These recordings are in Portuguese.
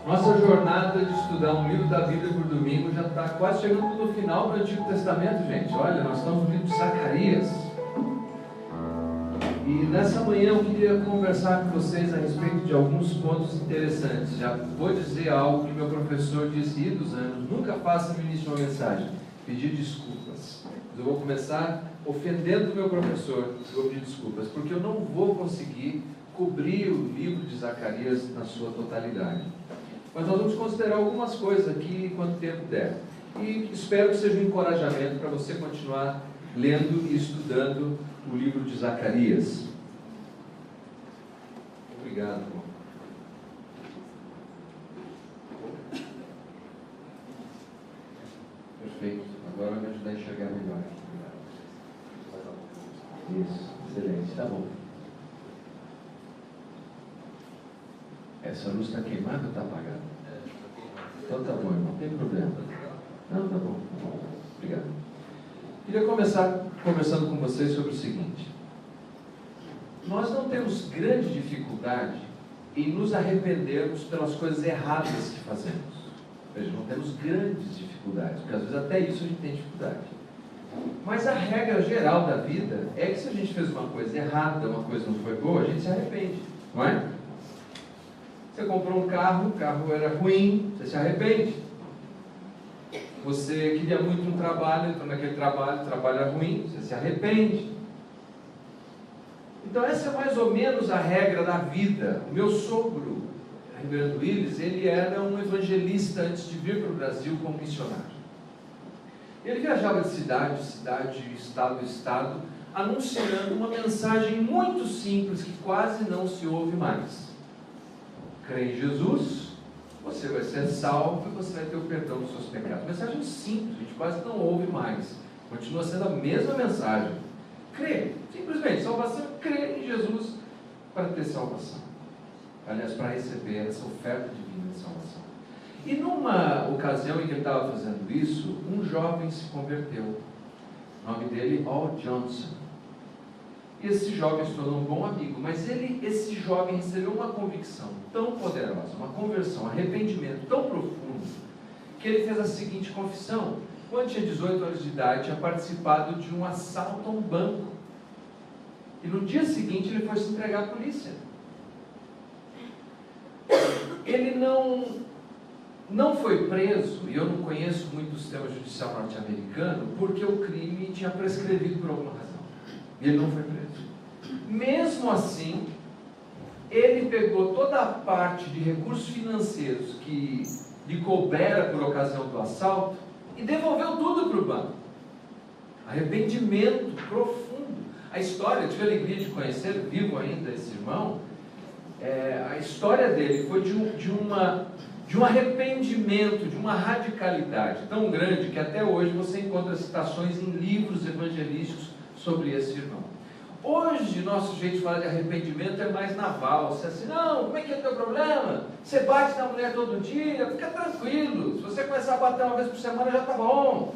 Nossa jornada de estudar um livro da Bíblia por domingo já está quase chegando no final do Antigo Testamento, gente. Olha, nós estamos no livro de Zacarias. E nessa manhã eu queria conversar com vocês a respeito de alguns pontos interessantes. Já vou dizer algo que meu professor disse idos anos: nunca faça no início de uma mensagem pedir desculpas. Mas eu vou começar ofendendo o meu professor, vou pedir desculpas, porque eu não vou conseguir cobrir o livro de Zacarias na sua totalidade. Mas nós vamos considerar algumas coisas aqui quanto tempo der. E espero que seja um encorajamento para você continuar lendo e estudando o livro de Zacarias. Obrigado, irmão. Perfeito. Agora vai me ajudar a enxergar melhor. Isso, excelente. Tá bom. Essa luz está queimada ou está apagada? Então tá bom, irmão. Não tem problema. Não, tá bom. Obrigado. Queria começar conversando com vocês sobre o seguinte: nós não temos grande dificuldade em nos arrependermos pelas coisas erradas que fazemos. Veja, não temos grandes dificuldades, porque às vezes até isso a gente tem dificuldade. Mas a regra geral da vida é que se a gente fez uma coisa errada, uma coisa não foi boa, a gente se arrepende, não é? Você comprou um carro, o carro era ruim, você se arrepende. Você queria muito um trabalho, entrou naquele trabalho, o trabalho era ruim, você se arrepende. Então essa é mais ou menos a regra da vida. O meu sogro, Reverendo Willis, ele era um evangelista antes de vir para o Brasil como missionário. Ele viajava de cidade em cidade, estado em estado, anunciando uma mensagem muito simples que quase não se ouve mais. Crê em Jesus, você vai ser salvo e você vai ter o perdão dos seus pecados. Mensagem simples, a gente quase não ouve mais. Continua sendo a mesma mensagem. Crê, simplesmente, salvação, crê em Jesus para ter salvação. Aliás, para receber essa oferta divina de salvação. E numa ocasião em que ele estava fazendo isso, um jovem se converteu. O nome dele, Al Johnson. E esse jovem se tornou um bom amigo, mas esse jovem recebeu uma convicção tão poderosa, uma conversão, um arrependimento tão profundo, que ele fez a seguinte confissão: quando tinha 18 anos de idade, tinha participado de um assalto a um banco. E no dia seguinte ele foi se entregar à polícia. Ele não foi preso, e eu não conheço muito o sistema judicial norte-americano, porque o crime tinha prescrevido por alguma razão. E ele não foi preso. Mesmo assim, ele pegou toda a parte de recursos financeiros que lhe coubera por ocasião do assalto e devolveu tudo para o banco. Arrependimento profundo. A história, eu tive a alegria de conhecer, vivo ainda esse irmão, a história dele foi de um arrependimento, de uma radicalidade tão grande que até hoje você encontra citações em livros evangelísticos sobre esse irmão. Hoje, nosso jeito de falar de arrependimento é mais naval. Você assim, não, como é que é o teu problema? Você bate na mulher todo dia, fica tranquilo. Se você começar a bater uma vez por semana, já está bom.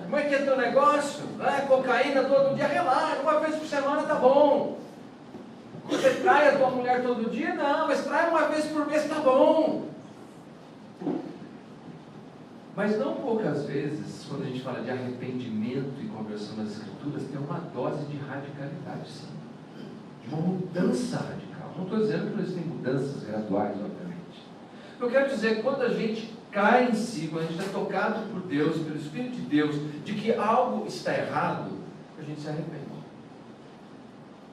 Como é que é teu negócio? Cocaína todo dia, relaxa, uma vez por semana está bom. Você trai a tua mulher todo dia? Não, mas trai uma vez por mês, está bom. Mas não poucas vezes, quando a gente fala de arrependimento e conversão nas Escrituras, tem uma dose de radicalidade, sim. De uma mudança radical. Não estou dizendo que não existem mudanças graduais, obviamente. Eu quero dizer que quando a gente cai em si, quando a gente é tocado por Deus, pelo Espírito de Deus, de que algo está errado, a gente se arrepende.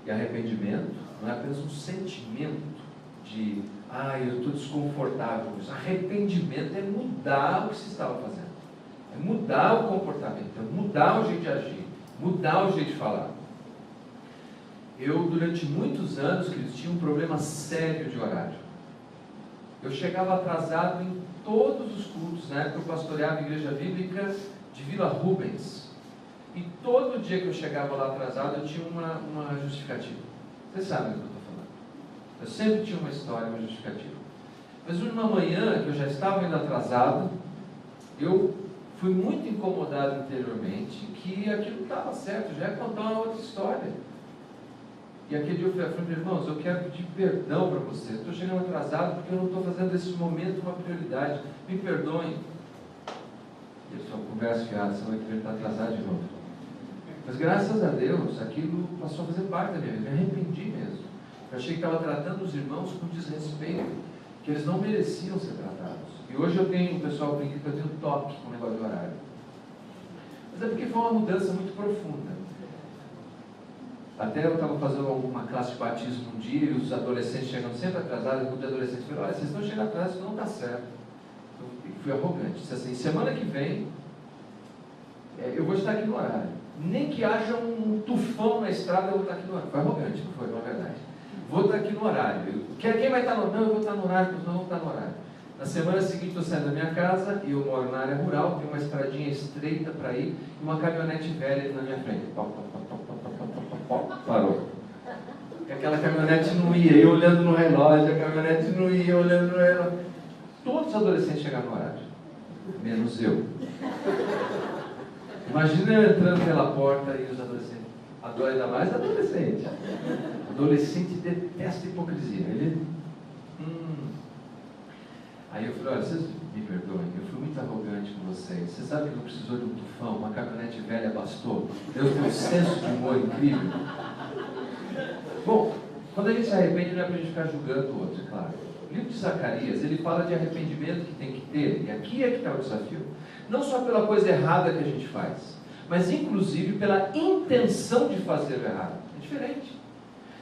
E arrependimento não é apenas um sentimento de eu estou desconfortável com isso. Arrependimento é mudar o que se estava fazendo, é mudar o comportamento, é mudar o jeito de agir, mudar o jeito de falar. Eu, durante muitos anos, tinha um problema sério de horário. Eu chegava atrasado em todos os cultos. Na época eu pastoreava a igreja bíblica de Vila Rubens, e todo dia que eu chegava lá atrasado eu tinha uma justificativa. Vocês sabem do que eu estou falando. Eu sempre tinha uma história, uma justificativa. Mas uma manhã que eu já estava indo atrasado, eu fui muito incomodado interiormente que aquilo não estava certo, já ia contar uma outra história. E aquele dia eu falei, irmãos, eu quero pedir perdão para vocês. Estou chegando atrasado porque eu não estou fazendo desse momento uma prioridade. Me perdoem. E eu só converso fiado, você vai querer estar atrasado de novo. Mas graças a Deus, aquilo passou a fazer parte da minha vida. Me arrependi mesmo. Eu achei que estava tratando os irmãos com desrespeito, que eles não mereciam ser tratados. E hoje eu tenho, o pessoal brinca que eu tenho toque com o negócio de horário. Mas é porque foi uma mudança muito profunda. Até eu estava fazendo uma classe de batismo um dia e os adolescentes chegam sempre atrasados. E um de adolescentes falou, olha, vocês estão chegando atrasados, isso não está certo. Eu fui arrogante. Disse assim, semana que vem eu vou estar aqui no horário. Nem que haja um tufão na estrada, eu vou estar aqui no horário. Foi arrogante, não foi? Não é verdade. Vou estar aqui no horário. Quem vai estar no horário? Não, eu vou estar no horário, mas não vou estar no horário. Na semana seguinte, estou saindo da minha casa e eu moro na área rural, tem uma estradinha estreita para ir e uma caminhonete velha na minha frente. Parou. Porque aquela caminhonete não ia, eu olhando no relógio, a caminhonete não ia, olhando no relógio. Todos os adolescentes chegaram no horário, menos eu. Imagina eu entrando pela porta e os adolescentes. Adoro ainda mais adolescente. Adolescente detesta hipocrisia. Ele. Aí eu falei, olha, vocês me perdoem, eu fui muito arrogante com vocês. Você sabe que não precisou de um tufão, uma caminhonete velha bastou. Deus tem um senso de humor incrível. Bom, quando a gente se arrepende, não é para a gente ficar julgando o outro, é claro. O livro de Zacarias, ele fala de arrependimento que tem que ter, e aqui é que está o desafio. Não só pela coisa errada que a gente faz, mas inclusive pela intenção de fazer o errado. É diferente.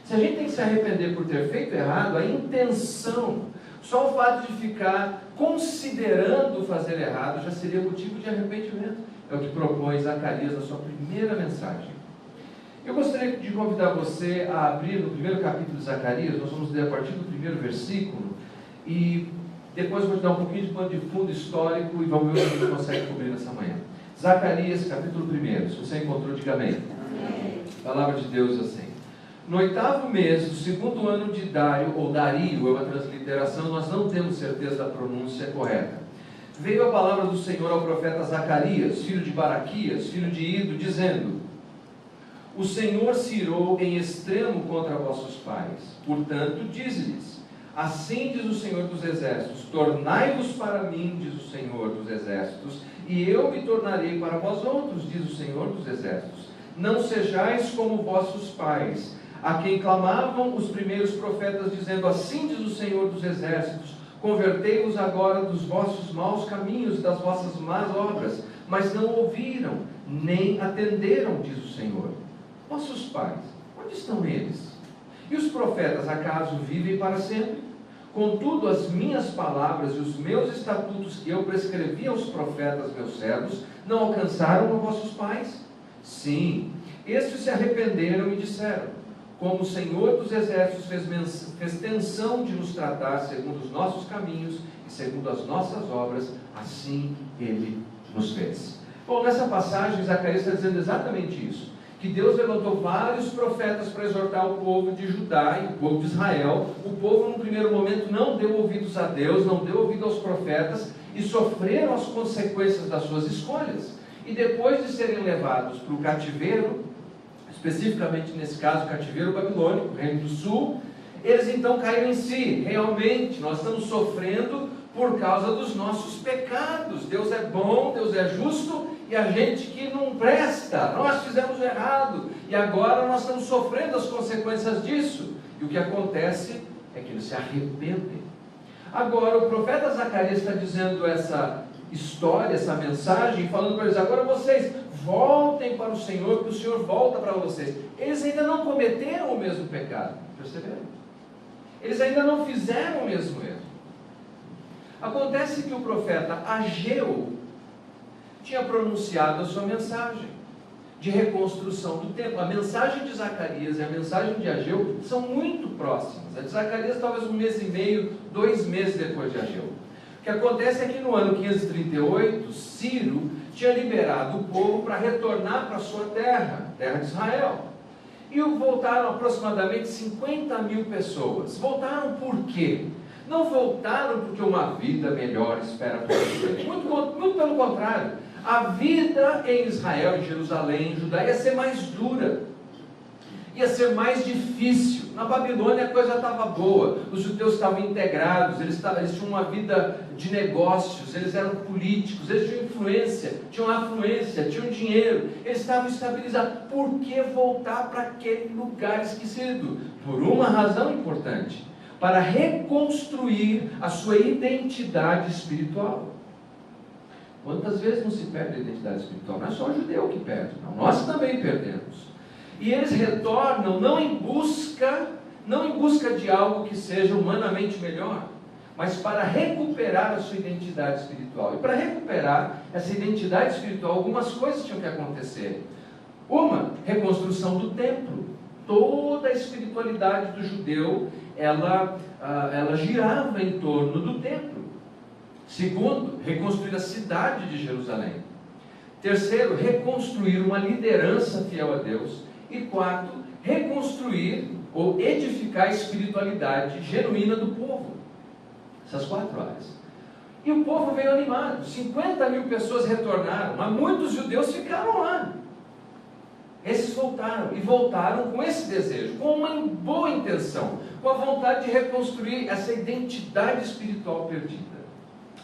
Se a gente tem que se arrepender por ter feito errado, a intenção, só o fato de ficar considerando fazer errado já seria motivo de arrependimento. É o que propõe Zacarias na sua primeira mensagem. Eu gostaria de convidar você a abrir no primeiro capítulo de Zacarias. Nós vamos ler a partir do primeiro versículo e depois vou te dar um pouquinho de pano de fundo histórico e vamos ver o que a gente consegue cobrir nessa manhã. Zacarias, capítulo 1. Se você encontrou, diga amém. Amém. A palavra de Deus assim. No 8º mês do 2º ano de Dário, ou Dario, é uma transliteração, nós não temos certeza da pronúncia correta. Veio a palavra do Senhor ao profeta Zacarias, filho de Baraquias, filho de Ido, dizendo: O Senhor se irou em extremo contra vossos pais. Portanto, dize-lhes: Assim diz o Senhor dos Exércitos: Tornai-vos para mim, diz o Senhor dos Exércitos, e eu me tornarei para vós outros, diz o Senhor dos Exércitos. Não sejais como vossos pais, a quem clamavam os primeiros profetas, dizendo: Assim diz o Senhor dos Exércitos: Convertei-vos agora dos vossos maus caminhos e das vossas más obras. Mas não ouviram, nem atenderam, diz o Senhor. Vossos pais, onde estão eles? E os profetas, acaso vivem para sempre? Contudo, as minhas palavras e os meus estatutos que eu prescrevi aos profetas, meus servos, não alcançaram a vossos pais? Sim, estes se arrependeram e disseram: Como o Senhor dos Exércitos fez tensão de nos tratar segundo os nossos caminhos e segundo as nossas obras, assim Ele nos fez. Bom, nessa passagem, Zacarias está dizendo exatamente isso. Que Deus levantou vários profetas para exortar o povo de Judá e o povo de Israel. O povo, no primeiro momento, não deu ouvidos a Deus, não deu ouvido aos profetas e sofreram as consequências das suas escolhas. E depois de serem levados para o cativeiro, especificamente nesse caso, o cativeiro babilônico, Reino do Sul, eles então caíram em si. Realmente, nós estamos sofrendo por causa dos nossos pecados. Deus é bom, Deus é justo, e a gente que não presta, nós fizemos errado, e agora nós estamos sofrendo as consequências disso. E o que acontece é que eles se arrependem. Agora, o profeta Zacarias está dizendo essa história, essa mensagem, falando para eles: agora vocês voltem para o Senhor, que o Senhor volta para vocês. Eles ainda não cometeram o mesmo pecado, perceberam? Eles ainda não fizeram o mesmo erro. Acontece que o profeta Ageu tinha pronunciado a sua mensagem de reconstrução do templo. A mensagem de Zacarias e a mensagem de Ageu são muito próximas. A de Zacarias talvez 1 mês e meio, 2 meses depois de Ageu. O que acontece é que no ano 538, Ciro tinha liberado o povo para retornar para a sua terra, terra de Israel. E voltaram aproximadamente 50 mil pessoas. Voltaram por quê? Não voltaram porque uma vida melhor espera por eles. Muito pelo contrário. A vida em Israel, em Jerusalém, em Judá ia ser mais dura. ia ser mais difícil. Na Babilônia a coisa estava boa, os judeus estavam integrados, eles tinham uma vida de negócios, eles eram políticos, eles tinham influência, tinham afluência, tinham dinheiro, eles estavam estabilizados. Por que voltar para aquele lugar esquecido? Por uma razão importante: para reconstruir a sua identidade espiritual. Quantas vezes não se perde a identidade espiritual? Não é só o judeu que perde, não. Nós também perdemos. E eles retornam não em busca de algo que seja humanamente melhor, mas para recuperar a sua identidade espiritual. E para recuperar essa identidade espiritual, algumas coisas tinham que acontecer. Uma, reconstrução do templo. Toda a espiritualidade do judeu, ela girava em torno do templo. Segundo, reconstruir a cidade de Jerusalém. Terceiro, reconstruir uma liderança fiel a Deus. E quarto, reconstruir ou edificar a espiritualidade genuína do povo. Essas 4 áreas. E o povo veio animado. 50 mil pessoas retornaram, mas muitos judeus ficaram lá. Esses voltaram, e voltaram com esse desejo, com uma boa intenção, com a vontade de reconstruir essa identidade espiritual perdida.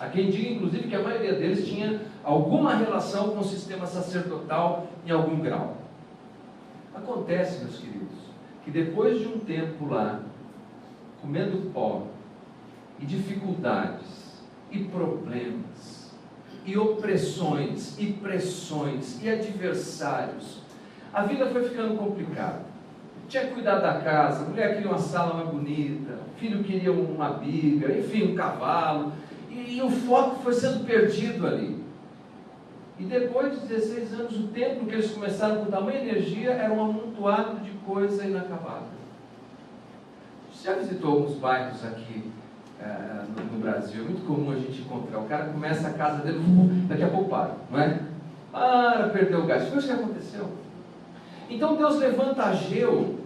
Há quem diga, inclusive, que a maioria deles tinha alguma relação com o sistema sacerdotal em algum grau. Acontece, meus queridos, que depois de um tempo lá, comendo pó, e dificuldades, e problemas, e opressões, e pressões, e adversários, a vida foi ficando complicada. Tinha que cuidar da casa, a mulher queria uma sala mais bonita, o filho queria uma biga, enfim, um cavalo, e o foco foi sendo perdido ali. E depois de 16 anos, o templo que eles começaram com tamanha energia era um amontoado de coisa inacabada. Você já visitou alguns bairros aqui no Brasil? É muito comum a gente encontrar. O cara começa a casa dele, daqui a pouco para, não é? Perdeu o gás. Foi isso que aconteceu. Então Deus levanta Ageu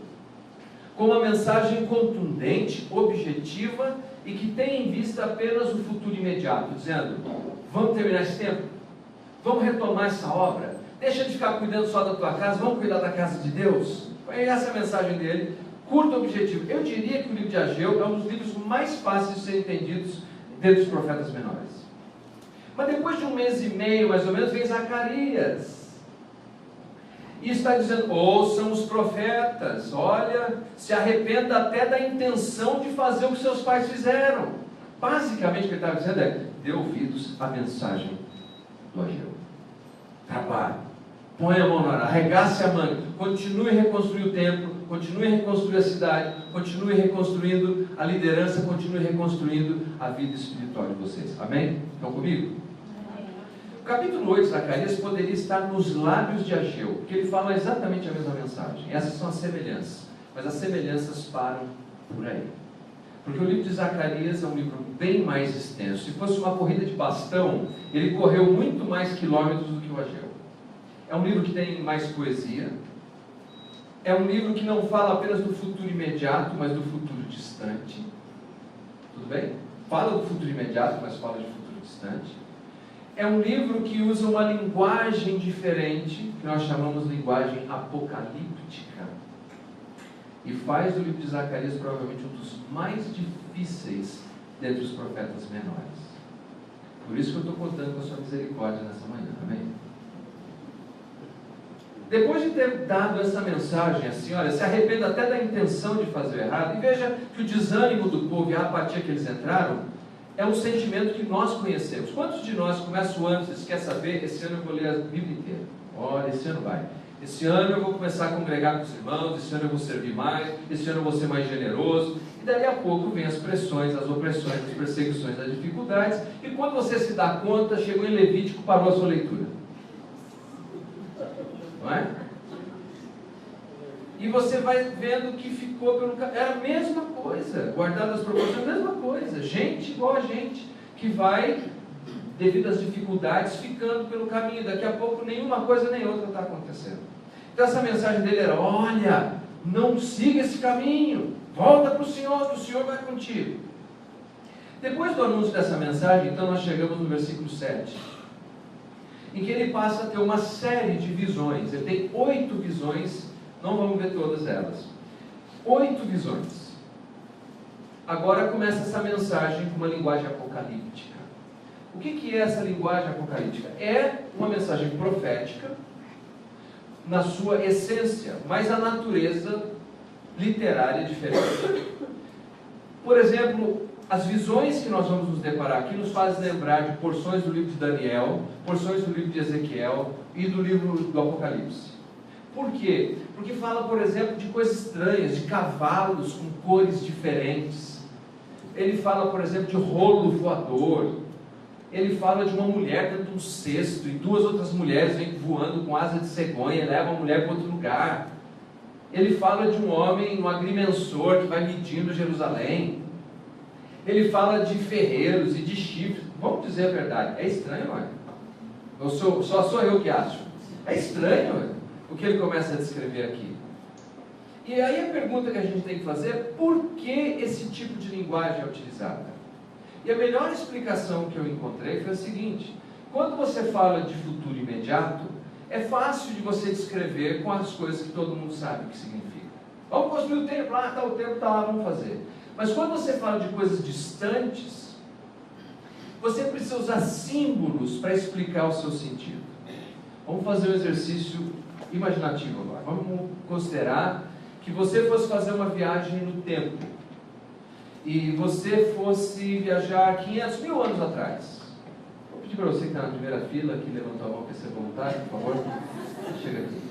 com uma mensagem contundente, objetiva e que tem em vista apenas o futuro imediato, dizendo: vamos terminar esse tempo? Vamos retomar essa obra? Deixa de ficar cuidando só da tua casa, vamos cuidar da casa de Deus? Foi essa a mensagem dele, curto e objetivo. Eu diria que o livro de Ageu é um dos livros mais fáceis de ser entendidos dentre os profetas menores. Mas depois de 1 mês e meio, mais ou menos, vem Zacarias. E está dizendo: ouçam os profetas, olha, se arrependa até da intenção de fazer o que seus pais fizeram. Basicamente o que ele estava dizendo é: dê ouvidos à mensagem do Ageu. Trabalhe, põe a mão na hora, arregace a manga, continue a reconstruir o templo, continue a reconstruir a cidade, continue reconstruindo a liderança, continue reconstruindo a vida espiritual de vocês. Amém? Estão comigo? O capítulo 8 de Zacarias poderia estar nos lábios de Ageu, porque ele fala exatamente a mesma mensagem. Essas são as semelhanças, mas as semelhanças param por aí. Porque o livro de Zacarias é um livro bem mais extenso. Se fosse uma corrida de bastão, ele correu muito mais quilômetros do que o Ageu. É um livro que tem mais poesia. É um livro que não fala apenas do futuro imediato, mas do futuro distante. Tudo bem? Fala do futuro imediato, mas fala de futuro distante. É um livro que usa uma linguagem diferente, que nós chamamos de linguagem apocalíptica. E faz o livro de Zacarias provavelmente um dos mais difíceis dentre os profetas menores. Por isso que eu estou contando com a sua misericórdia nessa manhã. Amém? Depois de ter dado essa mensagem assim, olha, se arrependa até da intenção de fazer o errado, e veja que o desânimo do povo e a apatia que eles entraram é um sentimento que nós conhecemos. Quantos de nós começam o ano e quer saber, esse ano eu vou ler a Bíblia inteira? Olha, esse ano vai. Esse ano eu vou começar a congregar com os irmãos, esse ano eu vou servir mais, esse ano eu vou ser mais generoso. E dali a pouco vem as pressões, as opressões, as perseguições, as dificuldades. E quando você se dá conta, chegou em Levítico, parou a sua leitura. Não é? E você vai vendo que ficou pelo caminho. Era a mesma coisa, guardado as proporções, a mesma coisa. Gente igual a gente, que vai, devido às dificuldades, ficando pelo caminho. Daqui a pouco nenhuma coisa nem outra está acontecendo. Então essa mensagem dele era: olha, não siga esse caminho, volta para o Senhor, que o Senhor vai contigo. Depois do anúncio dessa mensagem, então nós chegamos no versículo 7, em que ele passa a ter uma série de visões. Ele tem 8 visões Não vamos ver todas elas. 8 visões. Agora começa essa mensagem com uma linguagem apocalíptica. O que é essa linguagem apocalíptica? É uma mensagem profética, na sua essência, mas a natureza literária é diferente. Por exemplo, as visões que nós vamos nos deparar aqui nos fazem lembrar de porções do livro de Daniel, porções do livro de Ezequiel e do livro do Apocalipse. Por quê? Porque fala, por exemplo, de coisas estranhas, de cavalos com cores diferentes. Ele fala, por exemplo, de rolo voador. Ele fala de uma mulher dentro de um cesto e 2 outras mulheres vêm voando com asa de cegonha e levam a mulher para outro lugar. Ele fala de um homem, um agrimensor que vai medindo Jerusalém. Ele fala de ferreiros e de chifres. Vamos dizer a verdade, é estranho, não é? Só sou eu que acho. É estranho, não é? O que ele começa a descrever aqui. E aí a pergunta que a gente tem que fazer é por que esse tipo de linguagem é utilizada? E a melhor explicação que eu encontrei foi a seguinte: quando você fala de futuro imediato, é fácil de você descrever com as coisas que todo mundo sabe o que significa. Vamos construir o templo, está o templo, está lá, vamos fazer. Mas quando você fala de coisas distantes, você precisa usar símbolos para explicar o seu sentido. Vamos fazer um exercício imaginativo agora. Vamos considerar que você fosse fazer uma viagem no tempo e você fosse viajar 500 mil anos atrás. Vou pedir para você que está na primeira fila, que levantou a mão para ser voluntário, por favor. Chega aqui.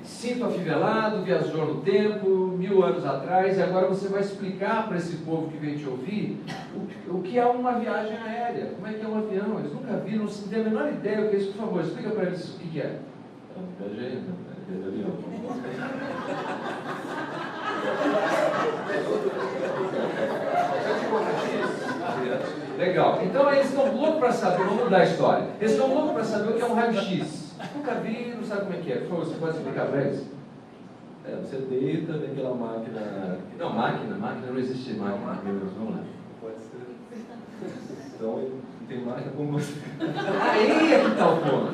Cinto afivelado, viajou no tempo, 1000 anos atrás, e agora você vai explicar para esse povo que veio te ouvir o que é uma viagem aérea, como é que é um avião. Eles nunca viram, não têm a menor ideia o que é isso. Por favor, explica para eles o que é. Viajei, avião. Legal, então eles estão loucos para saber, vamos mudar a história. Eles estão loucos para saber o que é um raio-x. Nunca vi, não sabe como é que é. Por favor, você pode explicar para eles? Você deita naquela máquina. Não, máquina não existe máquina. Vamos lá. Pode ser. Então, tem máquina como você. Aí é que está o ponto.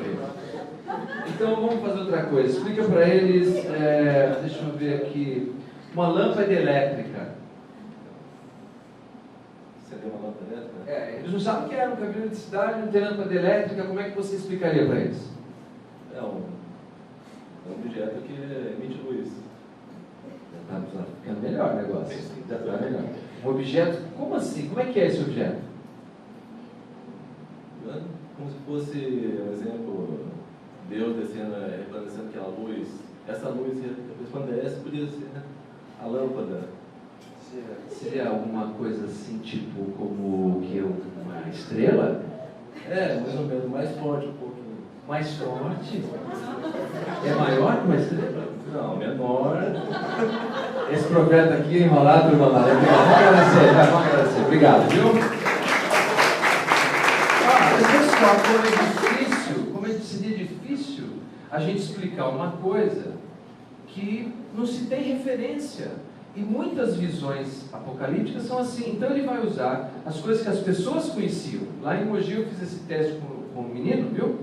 Então vamos fazer outra coisa. Explica para eles, deixa eu ver aqui, uma lâmpada elétrica. Você tem uma lâmpada elétrica? Eles não sabem o que é, nunca viram eletricidade, não tem lâmpada elétrica, como é que você explicaria para eles? É um objeto que emite luz. Já está ficando melhor o negócio. Já está melhor. Um objeto, como assim? Como é que é esse objeto? Como se fosse, por exemplo, Deus descendo, resplandecendo aquela luz. Essa luz resplandece, podia ser a lâmpada. Seria alguma coisa assim, tipo, como que uma estrela? Mais ou menos, mais forte um pouquinho. Mais forte? É maior que uma estrela? Não, menor. Esse profeta aqui é enrolado, irmão. Vamos agradecer. Obrigado, viu? Mas pessoal, como seria difícil a gente explicar uma coisa que não se tem referência. E muitas visões apocalípticas são assim. Então ele vai usar as coisas que as pessoas conheciam. Lá em Mogi eu fiz esse teste com um menino, viu?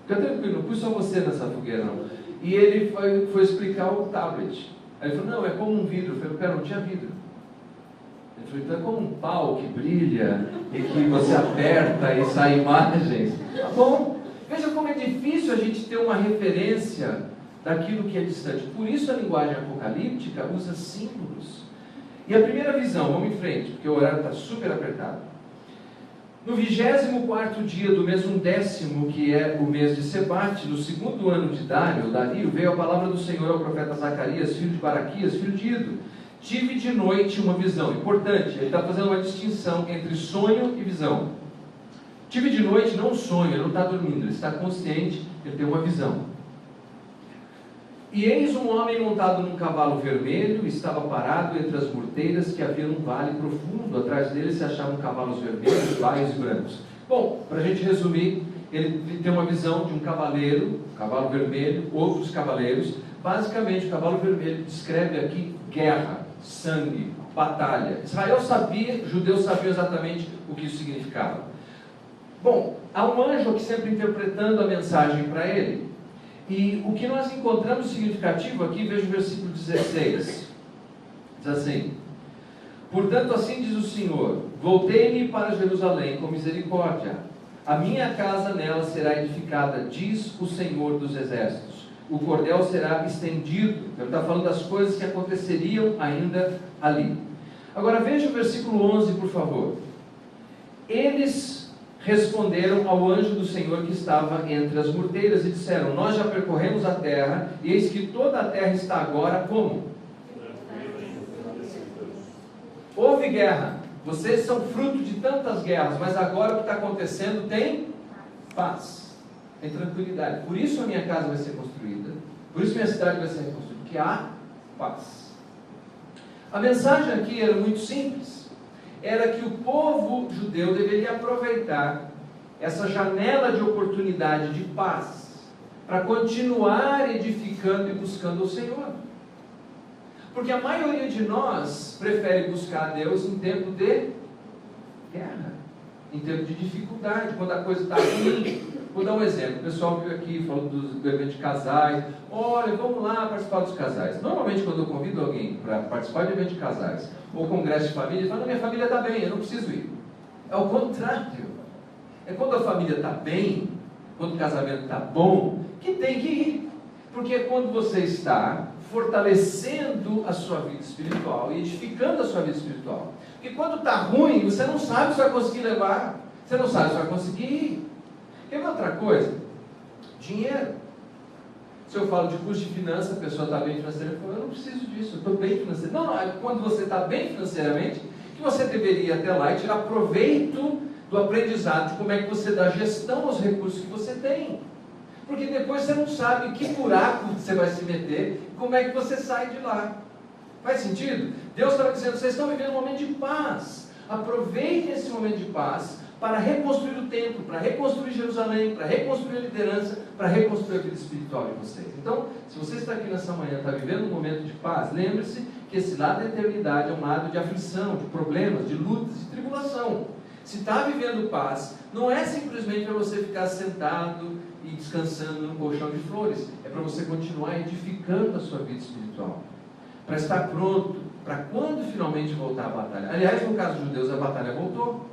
Fica tranquilo, não pus só você nessa fogueira, não. E ele foi explicar o tablet. Aí ele falou, não, é como um vidro. Eu falei, pera, não tinha vidro. Ele falou, então é como um pau que brilha e que você aperta e sai imagens. Tá bom. Veja como é difícil a gente ter uma referência daquilo que é distante. Por isso a linguagem apocalíptica usa símbolos. E a primeira visão, vamos em frente, porque o horário está super apertado. No 24º dia do mês 10º, que é o mês de Sebate, no 2º ano de Dario, veio a palavra do Senhor ao profeta Zacarias, filho de Baraquias, filho de Ido. Tive de noite uma visão. Importante, ele está fazendo uma distinção entre sonho e visão. Tive de noite, não sonho, ele não está dormindo, ele está consciente, ele tem uma visão. E eis um homem montado num cavalo vermelho, estava parado entre as murteiras que havia num vale profundo. Atrás dele se achavam cavalos vermelhos, baios e brancos. Bom, para a gente resumir, ele tem uma visão de um cavaleiro, cavalo vermelho, outros cavaleiros. Basicamente, o cavalo vermelho descreve aqui guerra, sangue, batalha. Israel sabia, os judeus sabiam exatamente o que isso significava. Bom, há um anjo aqui sempre interpretando a mensagem para ele. E o que nós encontramos significativo aqui, veja o versículo 16. Diz assim: portanto, assim diz o Senhor: voltei-me para Jerusalém com misericórdia. A minha casa nela será edificada, diz o Senhor dos Exércitos. O cordel será estendido. Ele está falando das coisas que aconteceriam ainda ali. Agora veja o versículo 11, por favor. Eles responderam ao anjo do Senhor que estava entre as murteiras e disseram: nós já percorremos a terra, e eis que toda a terra está agora como? Houve guerra. Vocês são fruto de tantas guerras, mas agora o que está acontecendo tem paz, tem tranquilidade. Por isso a minha casa vai ser construída, por isso minha cidade vai ser reconstruída, porque há paz. A mensagem aqui era muito simples. Era que o povo judeu deveria aproveitar essa janela de oportunidade de paz para continuar edificando e buscando o Senhor. Porque a maioria de nós prefere buscar a Deus em tempo de guerra, em tempo de dificuldade, quando a coisa está ruim. Vou dar um exemplo. O pessoal veio aqui falando do evento de casais. Olha, vamos lá participar dos casais. Normalmente, quando eu convido alguém para participar de evento de casais ou congresso de família, ele fala: minha família está bem, eu não preciso ir. É o contrário. É quando a família está bem, quando o casamento está bom, que tem que ir. Porque é quando você está fortalecendo a sua vida espiritual e edificando a sua vida espiritual. Porque quando está ruim, você não sabe se vai conseguir levar, você não sabe se vai conseguir ir. Quer ver outra coisa? Dinheiro. Se eu falo de custo de finanças, a pessoa está bem financeiramente, eu não preciso disso, eu estou bem financeiramente. Não, é quando você está bem financeiramente, que você deveria ir até lá e tirar proveito do aprendizado de como é que você dá gestão aos recursos que você tem. Porque depois você não sabe que buraco você vai se meter e como é que você sai de lá. Faz sentido? Deus estava dizendo: vocês estão vivendo um momento de paz. Aproveitem esse momento de paz para reconstruir o templo, para reconstruir Jerusalém, para reconstruir a liderança, para reconstruir a vida espiritual de vocês. Então, se você está aqui nessa manhã, está vivendo um momento de paz, lembre-se que esse lado da eternidade é um lado de aflição, de problemas, de lutas, de tribulação. Se está vivendo paz, não é simplesmente para você ficar sentado e descansando num colchão de flores. É para você continuar edificando a sua vida espiritual. Para estar pronto, para quando finalmente voltar a batalha. Aliás, no caso dos judeus, a batalha voltou.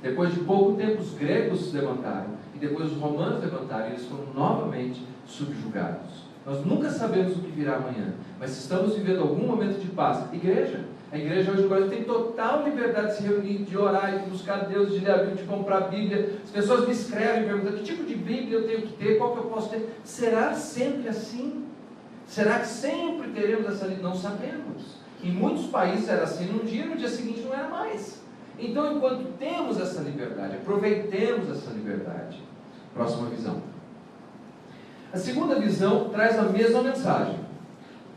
Depois de pouco tempo, os gregos se levantaram. E depois os romanos levantaram. E eles foram novamente subjugados. Nós nunca sabemos o que virá amanhã. Mas se estamos vivendo algum momento de paz, igreja, a igreja hoje no Brasil tem total liberdade de se reunir, de orar, de buscar Deus, de ler a Bíblia, de comprar a Bíblia. As pessoas me escrevem, perguntam: que tipo de Bíblia eu tenho que ter, qual que eu posso ter? Será sempre assim? Será que sempre teremos essa liberdade? Não sabemos. Em muitos países era assim num dia, no dia seguinte não era mais. Então, enquanto temos essa liberdade, aproveitemos essa liberdade. Próxima visão. A segunda visão traz a mesma mensagem.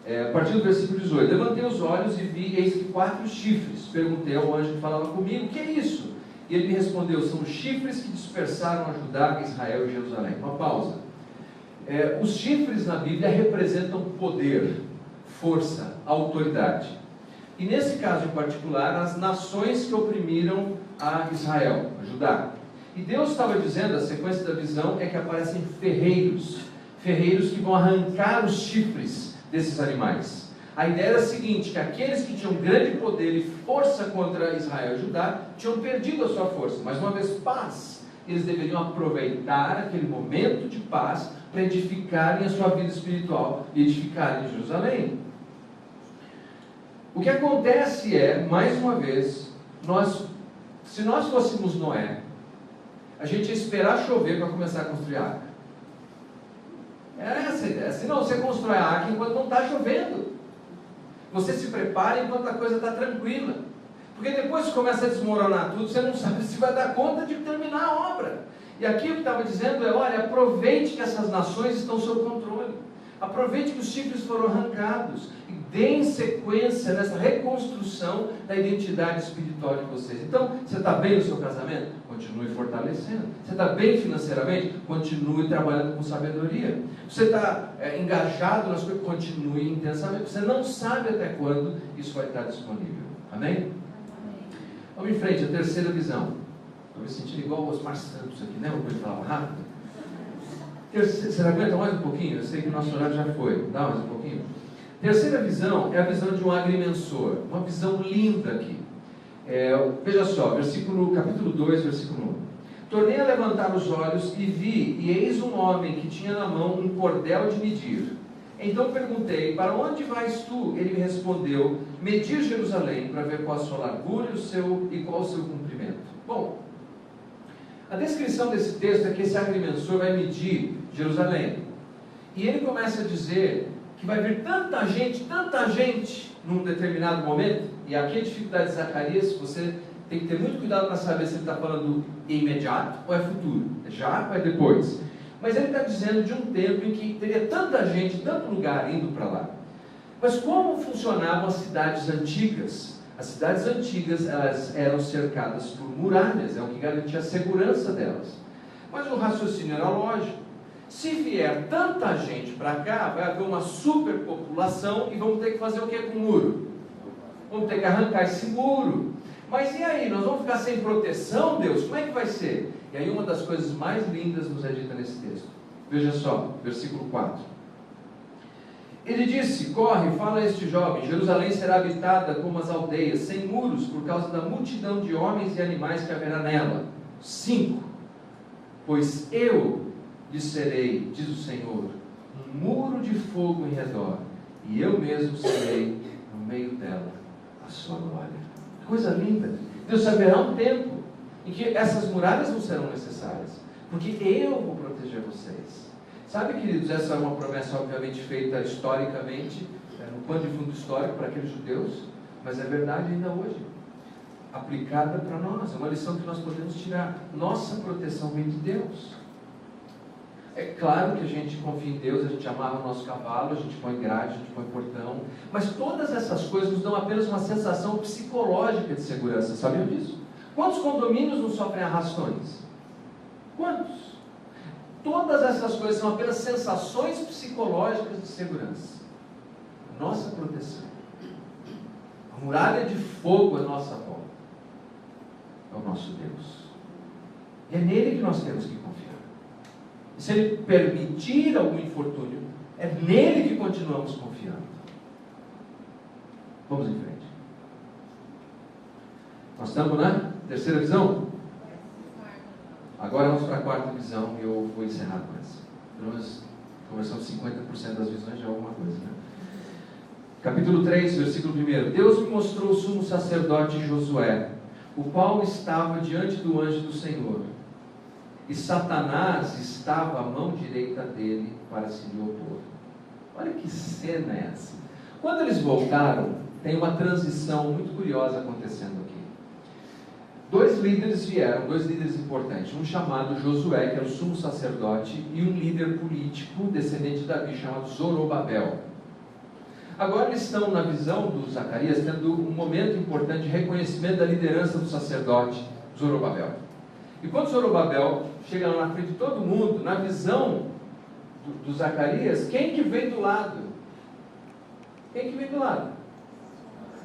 A partir do versículo 18: levantei os olhos e vi, eis que 4 chifres. Perguntei ao anjo que falava comigo: o que é isso? E ele me respondeu: são os chifres que dispersaram a Judá, Israel e Jerusalém. Uma pausa. Os chifres na Bíblia representam poder, força, autoridade. E nesse caso em particular, as nações que oprimiram a Israel, a Judá. E Deus estava dizendo, a sequência da visão é que aparecem ferreiros que vão arrancar os chifres desses animais. A ideia era a seguinte: que aqueles que tinham grande poder e força contra Israel e Judá tinham perdido a sua força, mas uma vez paz, eles deveriam aproveitar aquele momento de paz para edificarem a sua vida espiritual e edificarem Jerusalém. O que acontece é, mais uma vez, se nós fôssemos Noé, a gente ia esperar chover para começar a construir a arca. Era essa a ideia. Senão você constrói a arca enquanto não está chovendo. Você se prepara enquanto a coisa está tranquila. Porque depois que começa a desmoronar tudo, você não sabe se vai dar conta de terminar a obra. E aqui o que estava dizendo é: olha, aproveite que essas nações estão sob controle. Aproveite que os chifres foram arrancados e deem sequência nessa reconstrução da identidade espiritual de vocês. Então, você está bem no seu casamento? Continue fortalecendo. Você está bem financeiramente? Continue trabalhando com sabedoria. Você está engajado nas coisas? Continue intensamente. Você não sabe até quando isso vai estar disponível. Amém? Vamos em frente, a terceira visão. Estou me sentindo igual o Osmar Santos aqui, né? Uma coisa que falava rápido. Você aguenta mais um pouquinho? Eu sei que o nosso horário já foi. Dá mais um pouquinho? Terceira visão é a visão de um agrimensor. Uma visão linda aqui. Veja só, capítulo 2, versículo 1. Tornei a levantar os olhos e vi, e eis um homem que tinha na mão um cordel de medir. Então perguntei, para onde vais tu? Ele me respondeu, medir Jerusalém, para ver qual a sua largura e qual o seu comprimento. Bom, a descrição desse texto é que esse agrimensor vai medir Jerusalém. E ele começa a dizer que vai vir tanta gente, num determinado momento, e aqui a dificuldade de Zacarias, você tem que ter muito cuidado para saber se ele está falando imediato ou é futuro, é já ou é depois. Mas ele está dizendo de um tempo em que teria tanta gente, tanto lugar indo para lá. Mas como funcionavam as cidades antigas? As cidades antigas, elas eram cercadas por muralhas, é o que garantia a segurança delas. Mas o raciocínio era lógico. Se vier tanta gente para cá, vai haver uma superpopulação e vamos ter que fazer o que com o muro? Vamos ter que arrancar esse muro. Mas e aí, nós vamos ficar sem proteção, Deus? Como é que vai ser? E aí uma das coisas mais lindas nos é dita nesse texto. Veja só, versículo 4. Ele disse, corre, fala a este jovem, Jerusalém será habitada como as aldeias, sem muros, por causa da multidão de homens e animais que haverá nela. 5. Pois eu lhe serei, diz o Senhor, um muro de fogo em redor, e eu mesmo serei no meio dela a sua glória. Coisa linda. Deus haverá um tempo em que essas muralhas não serão necessárias, porque eu vou proteger vocês. Sabe, queridos, essa é uma promessa obviamente feita historicamente, no pano de fundo histórico para aqueles judeus, mas é verdade ainda hoje, aplicada para nós. É uma lição que nós podemos tirar. Nossa proteção vem de Deus. É claro que a gente confia em Deus, a gente amarra o nosso cavalo, a gente põe grade, a gente põe portão, mas todas essas coisas nos dão apenas uma sensação psicológica de segurança. Sabiam disso? Quantos condomínios não sofrem arrastões? Quantos? Todas essas coisas são apenas sensações psicológicas de segurança. Nossa proteção. A muralha de fogo é nossa volta. É o nosso Deus. E é nele que nós temos que confiar. E se Ele permitir algum infortúnio, é nele que continuamos confiando. Vamos em frente. Nós estamos na terceira visão? Agora vamos para a quarta visão e eu vou encerrar com essa. Pelo menos conversamos 50% das visões de alguma coisa, né? Capítulo 3, versículo 1. Deus me mostrou o sumo sacerdote Josué, o qual estava diante do anjo do Senhor. E Satanás estava à mão direita dele para se lhe opor. Olha que cena é essa. Quando eles voltaram, tem uma transição muito curiosa acontecendo aqui. 2 líderes vieram, 2 líderes importantes. Um chamado Josué, que era o sumo sacerdote, e um líder político descendente de Davi, chamado Zorobabel. Agora eles estão na visão do Zacarias, tendo um momento importante de reconhecimento da liderança do sacerdote Zorobabel. E quando Zorobabel chega lá na frente de todo mundo, na visão do Zacarias, quem que vem do lado? Quem que vem do lado?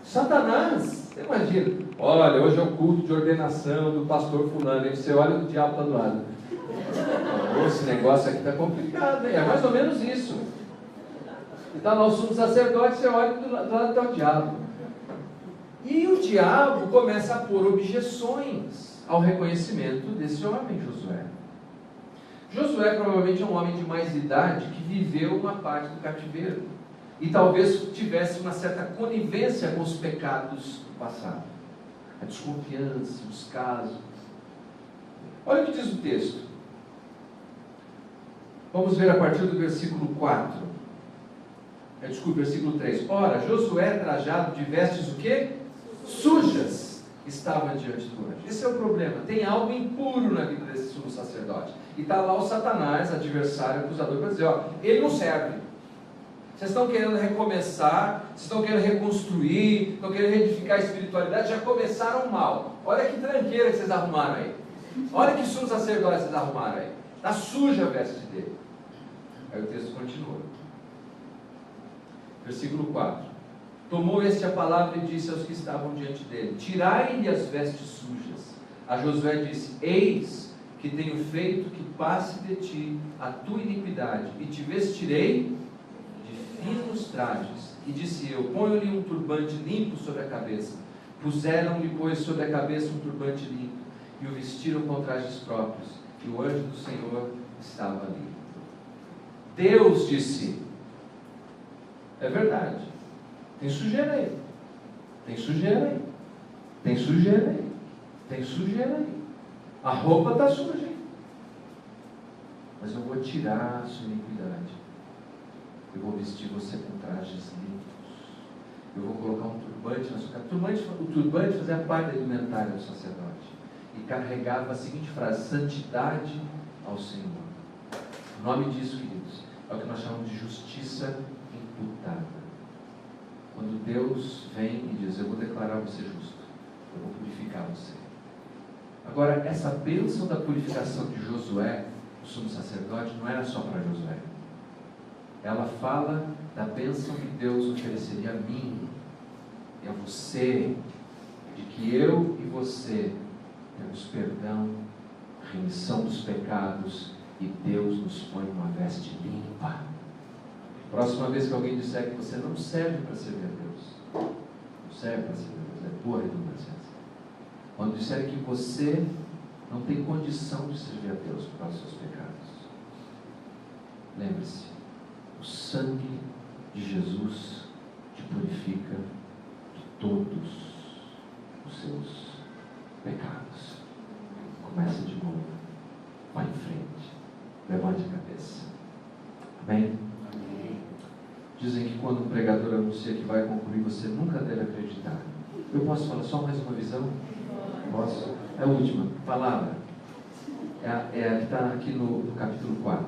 Satanás. Você imagina, olha, hoje é o culto de ordenação do pastor fulano, aí você olha e o diabo está do lado. Esse negócio aqui está complicado, hein? É mais ou menos isso. E está lá o sumo sacerdote, você olha e do lado está o diabo. E o diabo começa a pôr objeções ao reconhecimento desse homem, Josué. Josué provavelmente é um homem de mais idade que viveu uma parte do cativeiro e talvez tivesse uma certa conivência com os pecados do passado, a desconfiança, os casos. Olha o que diz o texto. Vamos ver a partir do versículo 4. Desculpe, versículo 3. Ora, Josué, trajado de vestes o quê? Sujas, estava diante do anjo. Esse é o problema. Tem algo impuro na vida desse sumo sacerdote. E está lá o Satanás, adversário, acusador, para dizer, ó, ele não serve. Vocês estão querendo recomeçar, vocês estão querendo reconstruir, estão querendo reedificar a espiritualidade, já começaram mal. Olha que tranqueira que vocês arrumaram aí. Olha que sumo sacerdote vocês arrumaram aí. Está suja a veste dele. Aí o texto continua. Versículo 4. Tomou este a palavra e disse aos que estavam diante dele, tirai-lhe as vestes sujas. A Josué disse, eis que tenho feito que passe de ti a tua iniquidade, e te vestirei de finos trajes. E disse eu: ponho-lhe um turbante limpo sobre a cabeça. Puseram-lhe, pois, sobre a cabeça um turbante limpo, e o vestiram com trajes próprios, e o anjo do Senhor estava ali. Deus disse: é verdade, tem sujeira aí, tem sujeira aí, tem sujeira aí, tem sujeira aí, a roupa está suja, mas eu vou tirar a sua iniquidade, eu vou vestir você com trajes limpos, eu vou colocar um turbante na sua cabeça. O turbante fazia parte da indumentária do sacerdote e carregava a seguinte frase: santidade ao Senhor. O nome disso, queridos, é o que nós chamamos de justiça imputada. Quando Deus vem e diz: eu vou declarar você justo, eu vou purificar você. Agora, essa bênção da purificação de Josué, o sumo sacerdote, não era só para Josué. Ela fala da bênção que Deus ofereceria a mim e a você, de que eu e você temos perdão, remissão dos pecados, e Deus nos põe uma veste limpa. Próxima vez que alguém disser que você não serve para servir a Deus, não serve para servir a Deus, é boa redundância. Quando disser que você não tem condição de servir a Deus por causa dos seus pecados, lembre-se: o sangue de Jesus te purifica de todos os seus pecados. Começa de novo, vai em frente, levante a cabeça. Amém? Amém. Dizem que quando um pregador anuncia que vai concluir, você nunca deve acreditar. Eu posso falar só mais uma visão? Posso? É a última palavra. É a que está aqui no capítulo 4.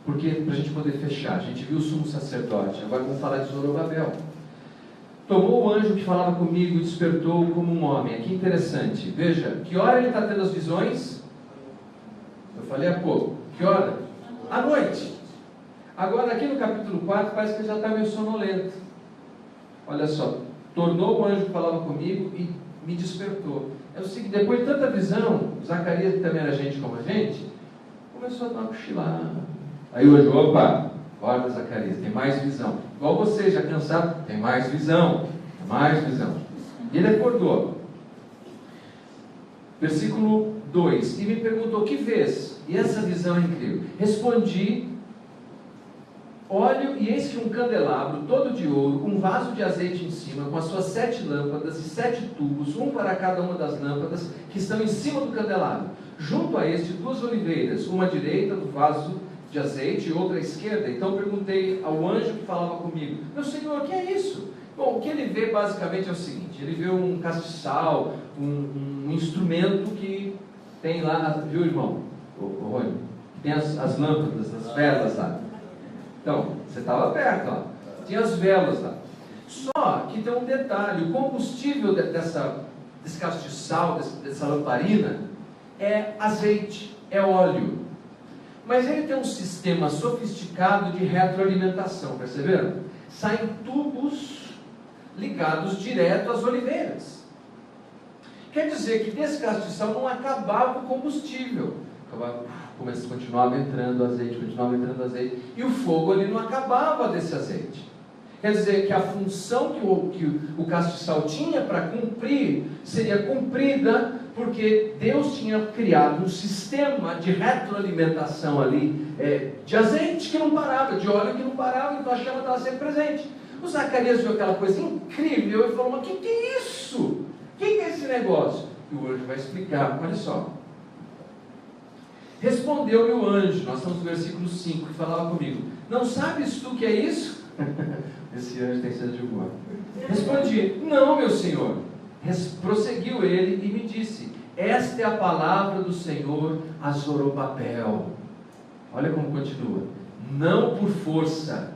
Porque, para a gente poder fechar, a gente viu o sumo sacerdote, agora vamos falar de Zorobabel. Tomou o anjo que falava comigo e despertou como um homem. Aqui interessante, veja, que hora ele está tendo as visões? Eu falei há pouco. Que hora? À noite. Agora, aqui no capítulo 4, parece que ele já está meio sonolento. Olha só, tornou o anjo que falava comigo e me despertou. É o seguinte: depois de tanta visão, Zacarias, que também era gente como a gente, começou a dar uma cochilada. Aí o anjo: opa, olha, Zacarias, tem mais visão. Igual você, já cansado, tem mais visão, tem mais visão. E ele acordou. Versículo 2: e me perguntou: que vês? E essa visão é incrível. Respondi: olho, e eis que um candelabro todo de ouro, com um vaso de azeite em cima, com as suas 7 lâmpadas e 7 tubos, um para cada uma das lâmpadas que estão em cima do candelabro. Junto a este, 2 oliveiras, uma à direita do vaso de azeite e outra à esquerda. Então perguntei ao anjo que falava comigo: meu senhor, o que é isso? Bom, o que ele vê basicamente é o seguinte: ele vê um castiçal, um instrumento que tem lá, viu, irmão? Rony? Tem as lâmpadas, as velas lá. Então, você estava perto lá, tinha as velas lá. Só que tem um detalhe: o combustível desse castiçal, dessa lamparina, é azeite, é óleo. Mas ele tem um sistema sofisticado de retroalimentação, perceberam? Saem tubos ligados direto às oliveiras. Quer dizer que desse castiçal não acabava o combustível. Continuava entrando azeite, e o fogo ali não acabava desse azeite. Quer dizer que a função que o castiçal tinha para cumprir, seria cumprida, porque Deus tinha criado um sistema de retroalimentação ali, de azeite que não parava, de óleo que não parava, então a chama estava sempre presente. O Zacarias viu aquela coisa incrível e falou: mas o que é isso? O que é esse negócio? E o anjo vai explicar, olha só. Respondeu-me o anjo, nós estamos no versículo 5, que falava comigo: não sabes tu o que é isso? Esse anjo tem senso de humor. Respondi: não, meu senhor. Prosseguiu ele e me disse: esta é a palavra do Senhor a Zorobabel. Olha como continua: não por força,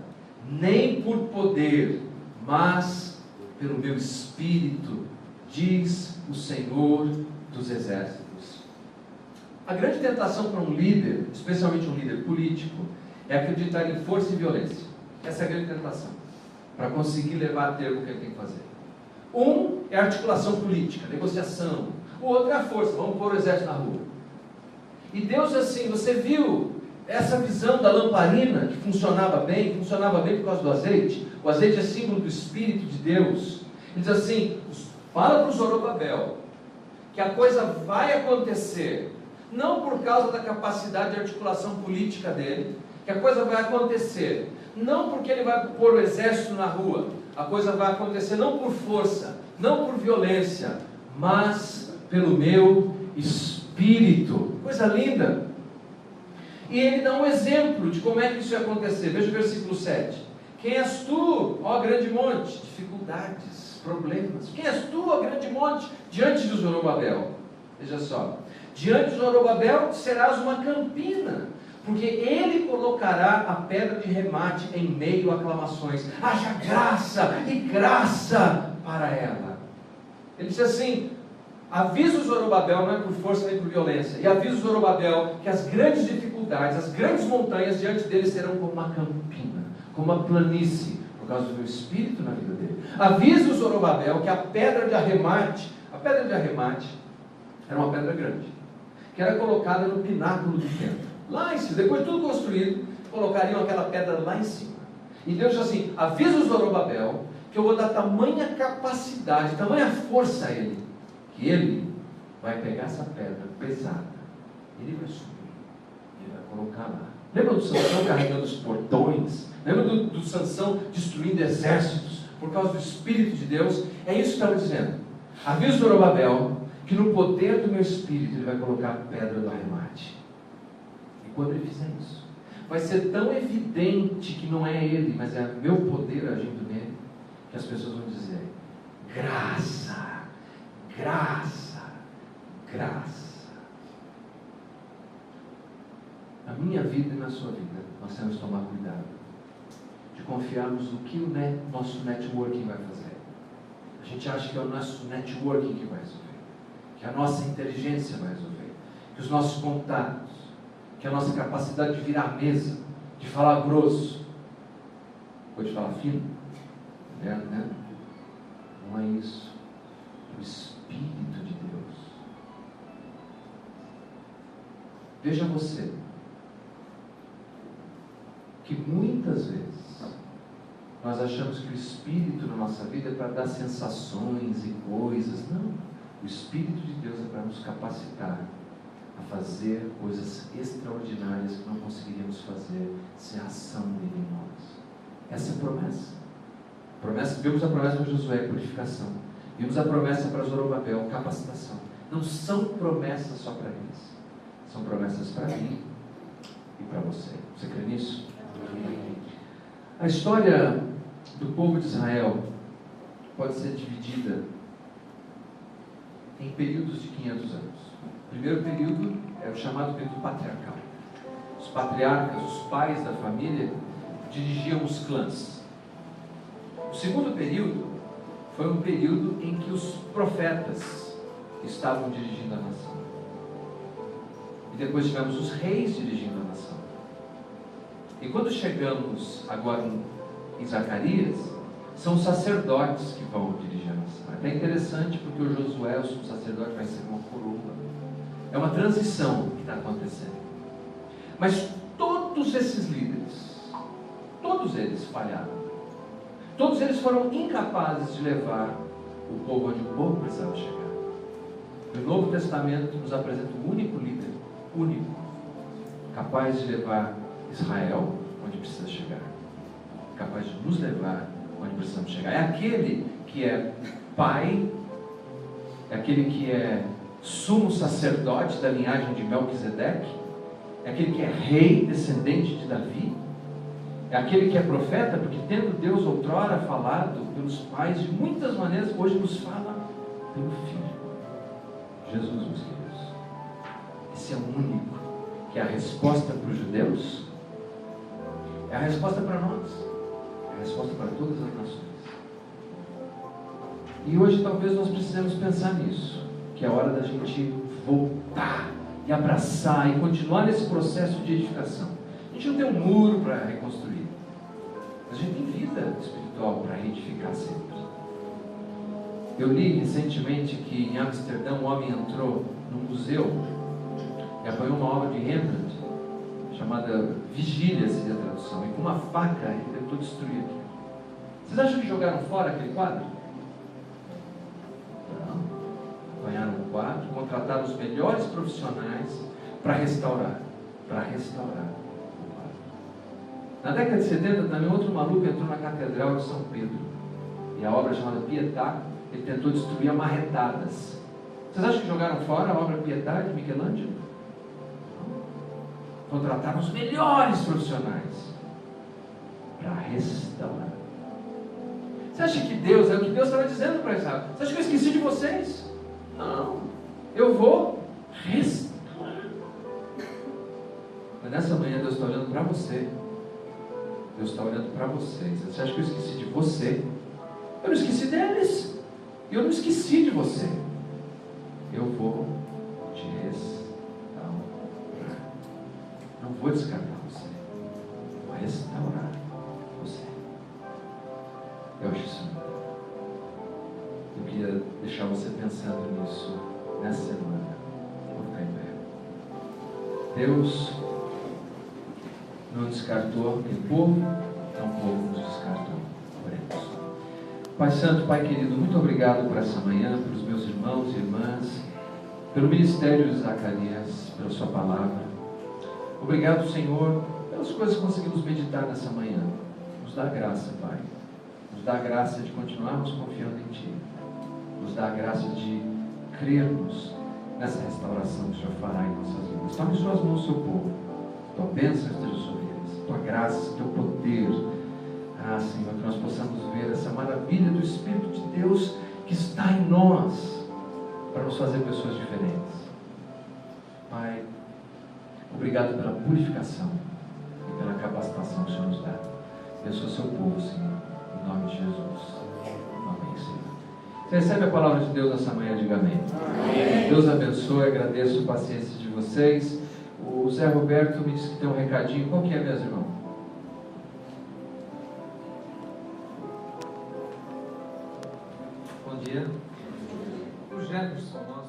nem por poder, mas pelo meu espírito, diz o Senhor dos exércitos. A grande tentação para um líder, especialmente um líder político, é acreditar em força e violência. Essa é a grande tentação, para conseguir levar a termo o que ele tem que fazer. Um é a articulação política, negociação. O outro é a força: vamos pôr o exército na rua. E Deus assim, você viu essa visão da lamparina que funcionava bem por causa do azeite? O azeite é símbolo do Espírito de Deus. Ele diz assim, fala para o Zorobabel que a coisa vai acontecer, não por causa da capacidade de articulação política dele, que a coisa vai acontecer, não porque ele vai pôr o exército na rua, a coisa vai acontecer não por força, não por violência, mas pelo meu Espírito. Coisa linda! E ele dá um exemplo de como é que isso ia acontecer. Veja o versículo 7. Quem és tu, ó grande monte? Dificuldades, problemas. Quem és tu, ó grande monte? Diante de Zorobabel. Veja só. Diante de Zorobabel serás uma campina, porque ele colocará a pedra de remate em meio a aclamações. Haja graça e graça para ela. Ele diz assim, avisa o Zorobabel, não é por força nem por violência, e avisa o Zorobabel que as grandes dificuldades, as grandes montanhas diante dele serão como uma campina, como uma planície, por causa do meu Espírito na vida dele. Avisa o Zorobabel que a pedra de arremate era uma pedra grande, que era colocada no pináculo do templo, lá em cima. Depois de tudo construído, colocariam aquela pedra lá em cima. E Deus diz assim, avisa o Zorobabel que eu vou dar tamanha capacidade, tamanha força a ele, que ele vai pegar essa pedra pesada, ele vai subir, ele vai colocar lá. Lembra do Sansão carregando os portões? Lembra do Sansão destruindo exércitos por causa do Espírito de Deus? É isso que estava dizendo. Avisa o Zorobabel que no poder do meu Espírito ele vai colocar a pedra do arremate. E quando ele fizer isso, vai ser tão evidente que não é ele, mas é meu poder agindo nele, que as pessoas vão dizer, graça, graça, graça. Na minha vida e na sua vida, nós temos que tomar cuidado de confiarmos no que o nosso networking vai fazer. A gente acha que é o nosso networking que vai resolver, que a nossa inteligência vai resolver, que os nossos contatos, que a nossa capacidade de virar a mesa, de falar grosso, ou de falar fino, né? Não é isso. O Espírito de Deus. Veja você, que muitas vezes nós achamos que o Espírito na nossa vida é para dar sensações e coisas. Não. O Espírito de Deus é para nos capacitar a fazer coisas extraordinárias que não conseguiríamos fazer sem a ação dele em nós. Essa é a promessa. Vimos a promessa para Josué, purificação. Vimos a promessa para Zorobabel, capacitação. Não são promessas só para eles. São promessas para mim e para você. Você crê nisso? A história do povo de Israel pode ser dividida em períodos de 500 anos. O primeiro período é o chamado período patriarcal. Os patriarcas, os pais da família, dirigiam os clãs. O segundo período foi um período em que os profetas estavam dirigindo a nação. E depois tivemos os reis dirigindo a nação. E quando chegamos agora em Zacarias, são os sacerdotes que vão dirigir a nação. É até interessante porque o Josué, o sacerdote, vai ser uma coroa. É uma transição que está acontecendo. Mas todos esses líderes, todos eles falharam. Todos eles foram incapazes de levar o povo onde o povo precisava chegar. O Novo Testamento nos apresenta um único líder, único, capaz de levar Israel onde precisa chegar, capaz de nos levar onde precisamos chegar. É aquele que é pai, é aquele que é sumo sacerdote da linhagem de Melquisedeque, é aquele que é rei, descendente de Davi, é aquele que é profeta, porque tendo Deus outrora falado pelos pais de muitas maneiras, hoje nos fala pelo Filho, Jesus, meus queridos. Esse é o único que é a resposta para os judeus, é a resposta para nós, é a resposta para todas as nações. E hoje talvez nós precisemos pensar nisso, que é a hora da gente voltar e abraçar e continuar nesse processo de edificação. A gente não tem um muro para reconstruir, mas a gente tem vida espiritual para reedificar sempre. Eu li recentemente que em Amsterdã um homem entrou num museu e apanhou uma obra de Rembrandt, chamada Vigília, seria a tradução, e com uma faca ele tentou destruir aquilo. Vocês acham que jogaram fora aquele quadro? Não. Apanharam o quadro, contrataram os melhores profissionais para restaurar o quadro. Na década de 70, também outro maluco entrou na Catedral de São Pedro, e a obra chamada Pietà, ele tentou destruir a marretadas. Vocês acham que jogaram fora a obra Pietà de Michelangelo? Contrataram os melhores profissionais para restaurar. Você acha que Deus, é o que Deus estava dizendo para Israel? Você acha que eu esqueci de vocês? Não. Eu vou restaurar. Mas nessa manhã Deus está olhando para você. Deus está olhando para vocês. Você acha que eu esqueci de você? Eu não esqueci deles. Eu não esqueci de você. Eu vou te restaurar. Não vou descartar você. Vou restaurar você. Eu acho isso. Eu queria deixar você pensando nisso nessa semana. Vou ficar em pé. Deus não descartou aquele povo, tampouco nos descartou. Oremos. Pai Santo, Pai querido, muito obrigado por essa manhã, pelos meus irmãos e irmãs, pelo ministério de Zacarias, pela sua palavra. Obrigado, Senhor, pelas coisas que conseguimos meditar nessa manhã. Nos dá graça, Pai. Nos dá a graça de continuarmos confiando em Ti. Nos dá a graça de crermos nessa restauração que o Senhor fará em nossas vidas. Tome em suas mãos o seu povo. Tua bênção esteja sobre eles. Tua graça, Teu poder. Senhor, que nós possamos ver essa maravilha do Espírito de Deus que está em nós para nos fazer pessoas diferentes. Pai, obrigado pela purificação e pela capacitação que o Senhor nos dá. Abençoa o seu povo, Senhor. Em nome de Jesus. Amém, Senhor. Você recebe a palavra de Deus nessa manhã? Diga amém. Amém. Deus abençoe, agradeço a paciência de vocês. O Zé Roberto me disse que tem um recadinho. Qual que é, meus irmãos? Bom dia. O Jefferson, nosso